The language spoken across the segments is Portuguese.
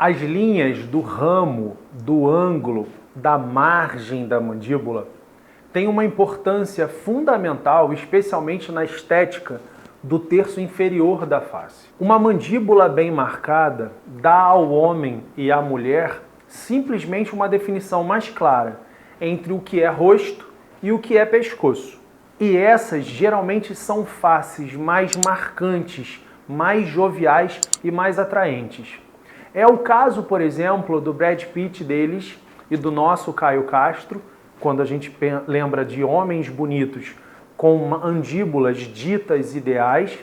As linhas do ramo, do ângulo, da margem da mandíbula têm uma importância fundamental, especialmente na estética do terço inferior da face. Uma mandíbula bem marcada dá ao homem e à mulher simplesmente uma definição mais clara entre o que é rosto e o que é pescoço. E essas geralmente são faces mais marcantes, mais joviais e mais atraentes. É o caso, por exemplo, do Brad Pitt deles e do nosso Caio Castro, quando a gente lembra de homens bonitos com mandíbulas ditas ideais.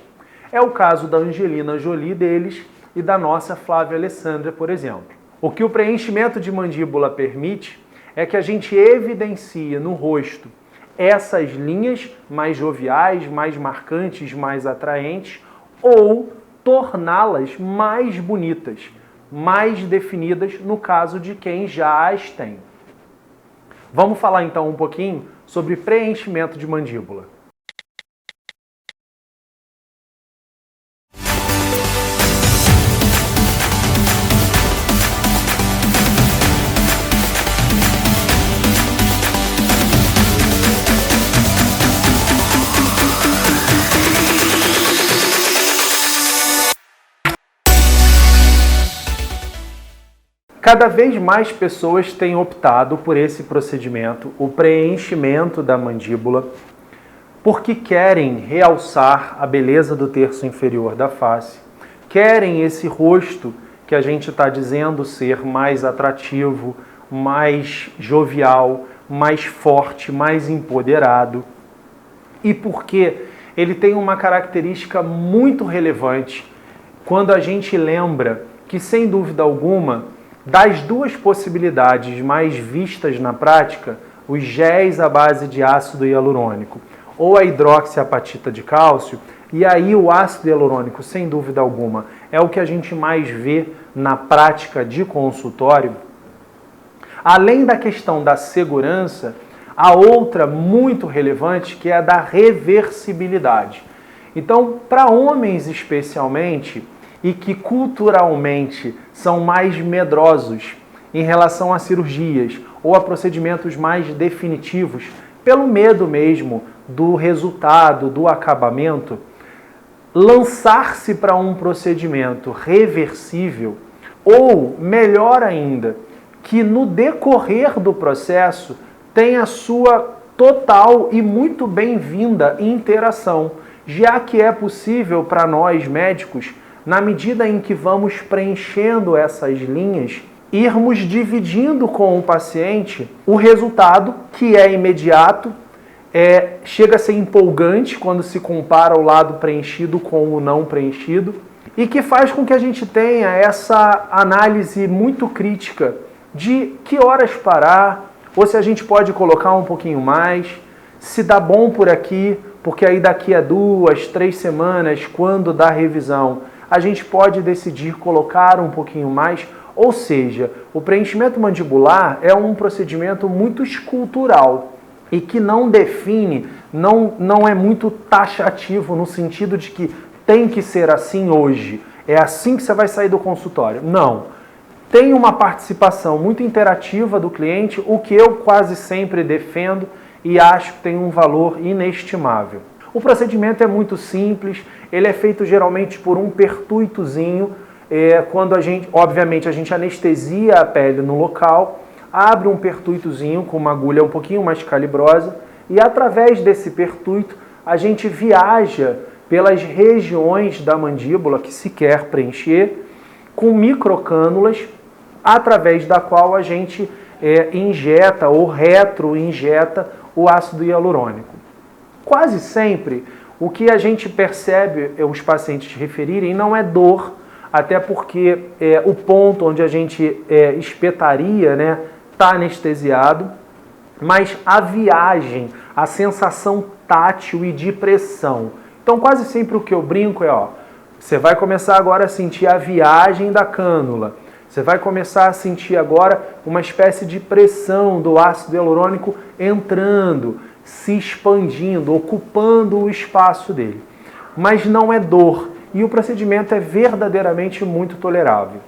É o caso da Angelina Jolie deles e da nossa Flávia Alessandra, por exemplo. O que o preenchimento de mandíbula permite é que a gente evidencie no rosto essas linhas mais joviais, mais marcantes, mais atraentes, ou torná-las mais bonitas, mais definidas no caso de quem já as tem. Vamos falar então um pouquinho sobre preenchimento de mandíbula. Cada vez mais pessoas têm optado por esse procedimento, o preenchimento da mandíbula, porque querem realçar a beleza do terço inferior da face, querem esse rosto que a gente está dizendo ser mais atrativo, mais jovial, mais forte, mais empoderado, e porque ele tem uma característica muito relevante quando a gente lembra que, sem dúvida alguma, das duas possibilidades mais vistas na prática, os géis à base de ácido hialurônico ou a hidroxiapatita de cálcio, e aí o ácido hialurônico, sem dúvida alguma, é o que a gente mais vê na prática de consultório. Além da questão da segurança, há outra muito relevante que é a da reversibilidade. Então, para homens especialmente, e que culturalmente são mais medrosos em relação a cirurgias ou a procedimentos mais definitivos, pelo medo mesmo do resultado, do acabamento, lançar-se para um procedimento reversível, ou, melhor ainda, que no decorrer do processo tem a sua total e muito bem-vinda interação, já que é possível para nós médicos, na medida em que vamos preenchendo essas linhas, irmos dividindo com o paciente o resultado, que é imediato, chega a ser empolgante quando se compara o lado preenchido com o não preenchido, e que faz com que a gente tenha essa análise muito crítica de que horas parar, ou se a gente pode colocar um pouquinho mais, se dá bom por aqui, porque aí daqui a 2, 3 semanas, quando dá revisão, a gente pode decidir colocar um pouquinho mais, ou seja, o preenchimento mandibular é um procedimento muito escultural e que não define, não é muito taxativo no sentido de que tem que ser assim hoje, é assim que você vai sair do consultório. Não. Tem uma participação muito interativa do cliente, o que eu quase sempre defendo e acho que tem um valor inestimável. O procedimento é muito simples, ele é feito geralmente por um pertuitozinho, quando obviamente a gente anestesia a pele no local, abre um pertuitozinho com uma agulha um pouquinho mais calibrosa e através desse pertuito a gente viaja pelas regiões da mandíbula que se quer preencher com microcânulas, através da qual a gente injeta ou retroinjeta o ácido hialurônico. Quase sempre, o que a gente percebe os pacientes referirem não é dor, até porque o ponto onde a gente espetaria, está anestesiado, mas a viagem, a sensação tátil e de pressão. Então, quase sempre o que eu brinco você vai começar agora a sentir a viagem da cânula, você vai começar a sentir agora uma espécie de pressão do ácido hialurônico entrando, se expandindo, ocupando o espaço dele. Mas não é dor e o procedimento é verdadeiramente muito tolerável.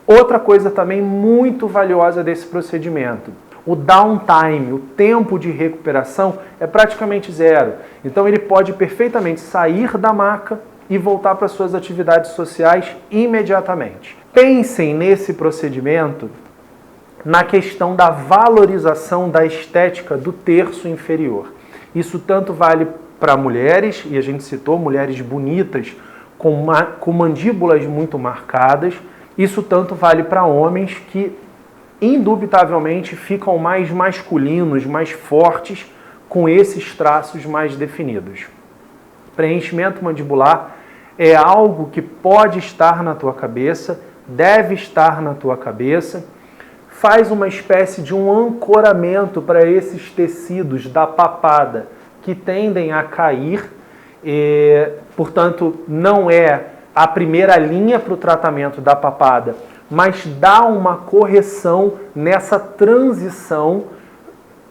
Outra coisa também muito valiosa desse procedimento, o downtime, o tempo de recuperação é praticamente zero. Então ele pode perfeitamente sair da maca e voltar para suas atividades sociais imediatamente. Pensem nesse procedimento na questão da valorização da estética do terço inferior. Isso tanto vale para mulheres, e a gente citou mulheres bonitas, com mandíbulas muito marcadas, isso tanto vale para homens que, indubitavelmente, ficam mais masculinos, mais fortes, com esses traços mais definidos. Preenchimento mandibular é algo que pode estar na tua cabeça, deve estar na tua cabeça, faz uma espécie de um ancoramento para esses tecidos da papada que tendem a cair, portanto, não é a primeira linha para o tratamento da papada, mas dá uma correção nessa transição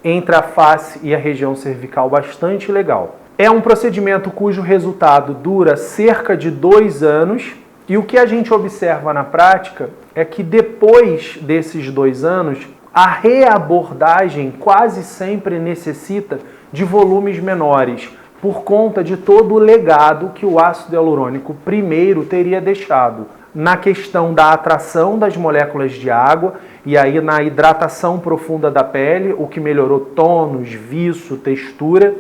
entre a face e a região cervical bastante legal. É um procedimento cujo resultado dura cerca de 2 anos e o que a gente observa na prática é que depois desses 2 anos, a reabordagem quase sempre necessita de volumes menores, por conta de todo o legado que o ácido hialurônico primeiro teria deixado na questão da atração das moléculas de água e aí na hidratação profunda da pele, o que melhorou tônus, viço, textura,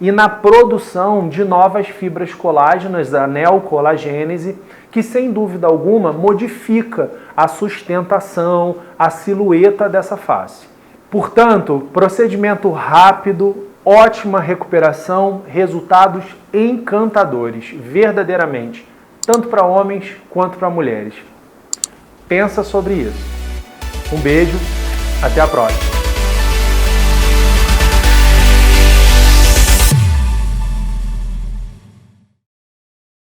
e na produção de novas fibras colágenas, a neocolagênese, que sem dúvida alguma modifica a sustentação, a silhueta dessa face. Portanto, procedimento rápido, ótima recuperação, resultados encantadores, verdadeiramente, tanto para homens quanto para mulheres. Pensa sobre isso. Um beijo, até a próxima.